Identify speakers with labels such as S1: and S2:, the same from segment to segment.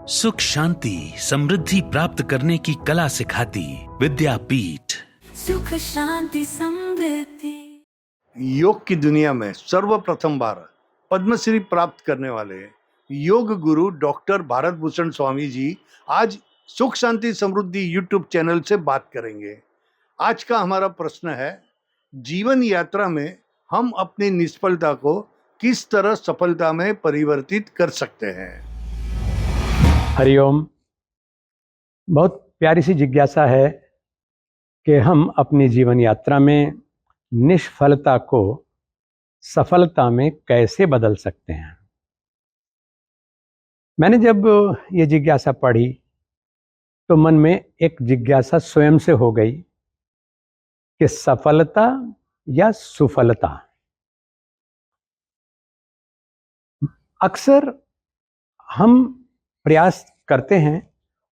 S1: सुख शांति समृद्धि प्राप्त करने की कला सिखाती विद्यापीठ।
S2: सुख शांति समृद्धि।
S3: योग की दुनिया में सर्वप्रथम बार पद्मश्री प्राप्त करने वाले योग गुरु डॉक्टर भारत भूषण स्वामी जी आज सुख शांति समृद्धि यूट्यूब चैनल से बात करेंगे। आज का हमारा प्रश्न है, जीवन यात्रा में हम अपनी निष्फलता को किस तरह सफलता में परिवर्तित कर सकते हैं।
S4: हरिओम। बहुत प्यारी सी जिज्ञासा है कि हम अपनी जीवन यात्रा में निष्फलता को सफलता में कैसे बदल सकते हैं। मैंने जब ये जिज्ञासा पढ़ी तो मन में एक जिज्ञासा स्वयं से हो गई कि सफलता या सुफलता। अक्सर हम प्रयास करते हैं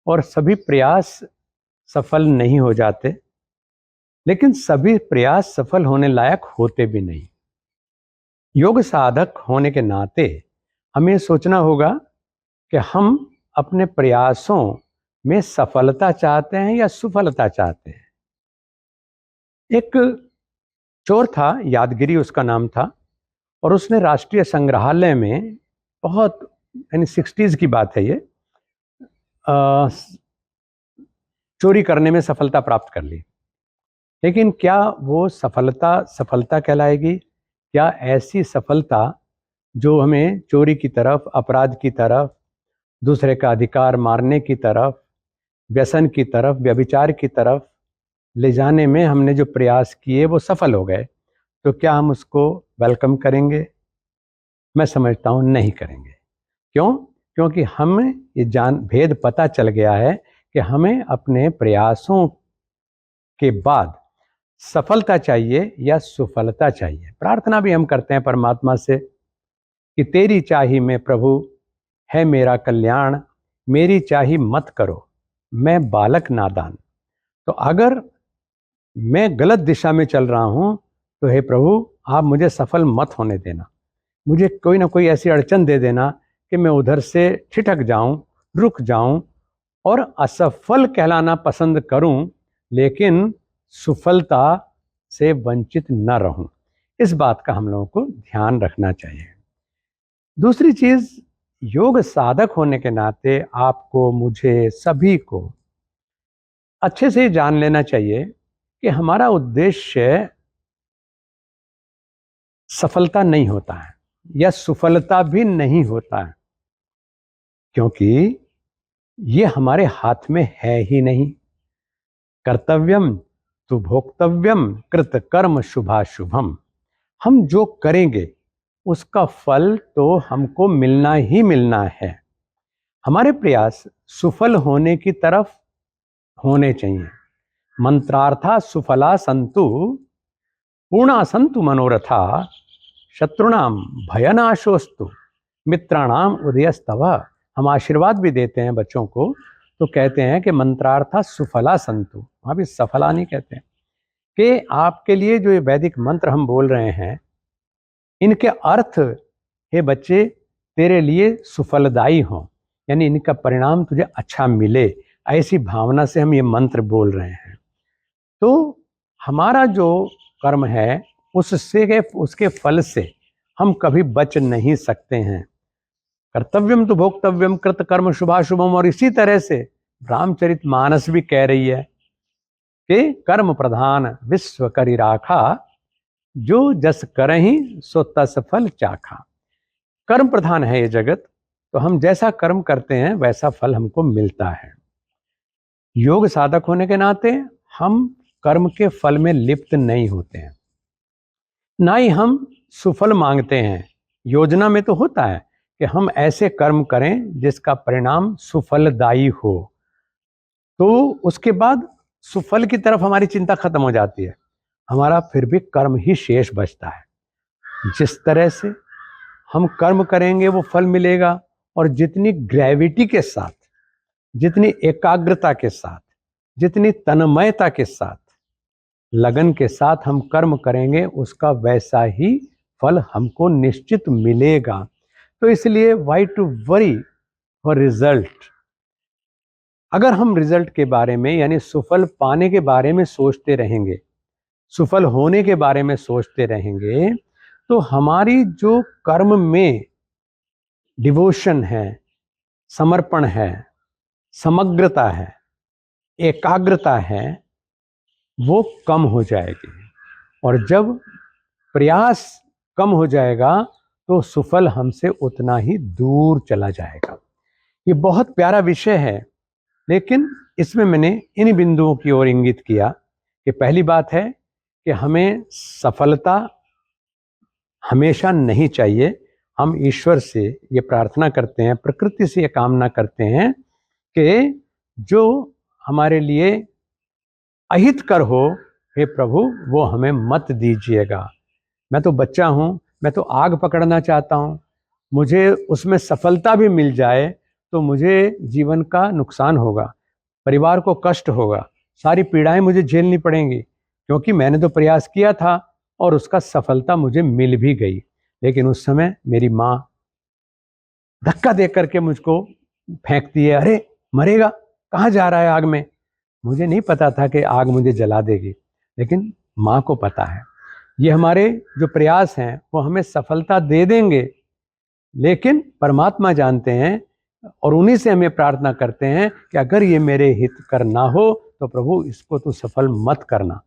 S4: और सभी प्रयास सफल नहीं हो जाते, लेकिन सभी प्रयास सफल होने लायक होते भी नहीं। योग साधक होने के नाते हमें सोचना होगा कि हम अपने प्रयासों में सफलता चाहते हैं या सुफलता चाहते हैं। एक चोर था, यादगिरी उसका नाम था, और उसने राष्ट्रीय संग्रहालय में बहुत 60s की बात है ये, चोरी करने में सफलता प्राप्त कर ली। लेकिन क्या वो सफलता कहलाएगी? क्या ऐसी सफलता जो हमें चोरी की तरफ, अपराध की तरफ, दूसरे का अधिकार मारने की तरफ, व्यसन की तरफ, व्यभिचार की तरफ ले जाने में हमने जो प्रयास किए वो सफल हो गए, तो क्या हम उसको वेलकम करेंगे? मैं समझता हूँ नहीं करेंगे। क्यों? क्योंकि हमें ये भेद पता चल गया है कि हमें अपने प्रयासों के बाद सफलता चाहिए या सुफलता चाहिए। प्रार्थना भी हम करते हैं परमात्मा से कि तेरी चाही में प्रभु है मेरा कल्याण, मेरी चाही मत करो मैं बालक नादान। तो अगर मैं गलत दिशा में चल रहा हूँ तो हे प्रभु आप मुझे सफल मत होने देना, मुझे कोई ना कोई ऐसी अड़चन दे देना कि मैं उधर से ठिठक जाऊं, रुक जाऊं और असफल कहलाना पसंद करूं, लेकिन सुफलता से वंचित न रहूं। इस बात का हम लोगों को ध्यान रखना चाहिए। दूसरी चीज, योग साधक होने के नाते आपको, मुझे, सभी को अच्छे से जान लेना चाहिए कि हमारा उद्देश्य सफलता नहीं होता है या सुफलता भी नहीं होता है, क्योंकि ये हमारे हाथ में है ही नहीं। कर्तव्यम तु भोक्तव्यम कृत कर्म शुभाशुभम। हम जो करेंगे उसका फल तो हमको मिलना ही मिलना है। हमारे प्रयास सुफल होने की तरफ होने चाहिए। मंत्रार्था सुफला संतु पूर्णा संतु मनोरथा शत्रुणाम भयनाशोस्तु मित्राणाम उदयस्तव। हम आशीर्वाद भी देते हैं बच्चों को, तो कहते हैं कि मंत्रार्था सुफला संतु, वहाँ भी सफला नहीं कहते हैं, कि आपके लिए जो ये वैदिक मंत्र हम बोल रहे हैं इनके अर्थ हे बच्चे तेरे लिए सुफलदायी हों, यानी इनका परिणाम तुझे अच्छा मिले, ऐसी भावना से हम ये मंत्र बोल रहे हैं। तो हमारा जो कर्म है उससे, उसके फल से हम कभी बच नहीं सकते हैं। कर्तव्यम तो भोक्तव्यम कृत कर्म शुभाशुभम। और इसी तरह से रामचरितमानस भी कह रही है कि कर्म प्रधान विश्व करि राखा, जो जस करहि सो तस फल चाखा। कर्म प्रधान है ये जगत, तो हम जैसा कर्म करते हैं वैसा फल हमको मिलता है। योग साधक होने के नाते हम कर्म के फल में लिप्त नहीं होते हैं, ना ही हम सुफल मांगते हैं। योजना में तो होता है कि हम ऐसे कर्म करें जिसका परिणाम सुफलदायी हो, तो उसके बाद सुफल की तरफ हमारी चिंता खत्म हो जाती है, हमारा फिर भी कर्म ही शेष बचता है। जिस तरह से हम कर्म करेंगे वो फल मिलेगा, और जितनी ग्रेविटी के साथ, जितनी एकाग्रता के साथ, जितनी तन्मयता के साथ, लगन के साथ हम कर्म करेंगे उसका वैसा ही फल हमको निश्चित मिलेगा। तो इसलिए why to worry for result, अगर हम रिजल्ट के बारे में यानी सुफल पाने के बारे में सोचते रहेंगे, सुफल होने के बारे में सोचते रहेंगे, तो हमारी जो कर्म में डिवोशन है, समर्पण है, समग्रता है, एकाग्रता है, वो कम हो जाएगी। और जब प्रयास कम हो जाएगा तो सुफल हमसे उतना ही दूर चला जाएगा। ये बहुत प्यारा विषय है, लेकिन इसमें मैंने इन बिंदुओं की ओर इंगित किया कि पहली बात है कि हमें सफलता हमेशा नहीं चाहिए। हम ईश्वर से ये प्रार्थना करते हैं, प्रकृति से ये कामना करते हैं कि जो हमारे लिए अहितकर हो, हे प्रभु वो हमें मत दीजिएगा। मैं तो बच्चा हूँ, मैं तो आग पकड़ना चाहता हूँ, मुझे उसमें सफलता भी मिल जाए तो मुझे जीवन का नुकसान होगा, परिवार को कष्ट होगा, सारी पीड़ाएं मुझे झेलनी पड़ेंगी, क्योंकि मैंने तो प्रयास किया था और उसका सफलता मुझे मिल भी गई। लेकिन उस समय मेरी माँ धक्का दे करके मुझको फेंकती है, अरे मरेगा, कहाँ जा रहा है आग में। मुझे नहीं पता था कि आग मुझे जला देगी, लेकिन माँ को पता है। ये हमारे जो प्रयास हैं वो हमें सफलता दे देंगे, लेकिन परमात्मा जानते हैं और उन्हीं से हमें प्रार्थना करते हैं कि अगर ये मेरे हित कर ना हो तो प्रभु इसको तो सफल मत करना।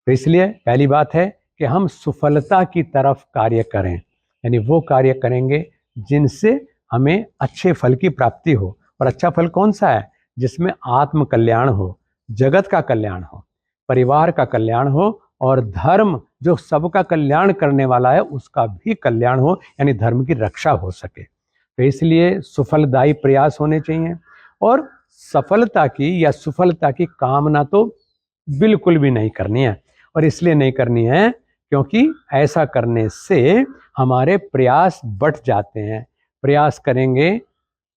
S4: तो इसलिए पहली बात है कि हम सफलता की तरफ कार्य करें, यानी वो कार्य करेंगे जिनसे हमें अच्छे फल की प्राप्ति हो। और अच्छा फल कौन सा है? जिसमें आत्म कल्याण हो, जगत का कल्याण हो, परिवार का कल्याण हो, और धर्म जो सबका कल्याण करने वाला है उसका भी कल्याण हो, यानी धर्म की रक्षा हो सके। तो इसलिए सफलदायी प्रयास होने चाहिए। और सफलता की या सुफलता की कामना तो बिल्कुल भी नहीं करनी है। और इसलिए नहीं करनी है क्योंकि ऐसा करने से हमारे प्रयास बढ़ जाते हैं। प्रयास करेंगे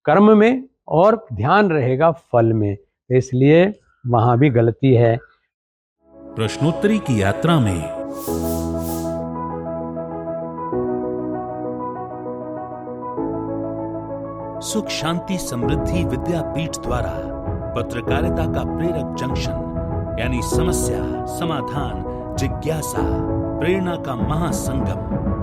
S4: कर्म में और ध्यान रहेगा फल में, तो इसलिए वहां भी गलती है।
S1: प्रश्नोत्तरी की यात्रा में सुख शांति समृद्धि विद्यापीठ द्वारा पत्रकारिता का प्रेरक जंक्शन यानी समस्या समाधान जिज्ञासा प्रेरणा का महासंगम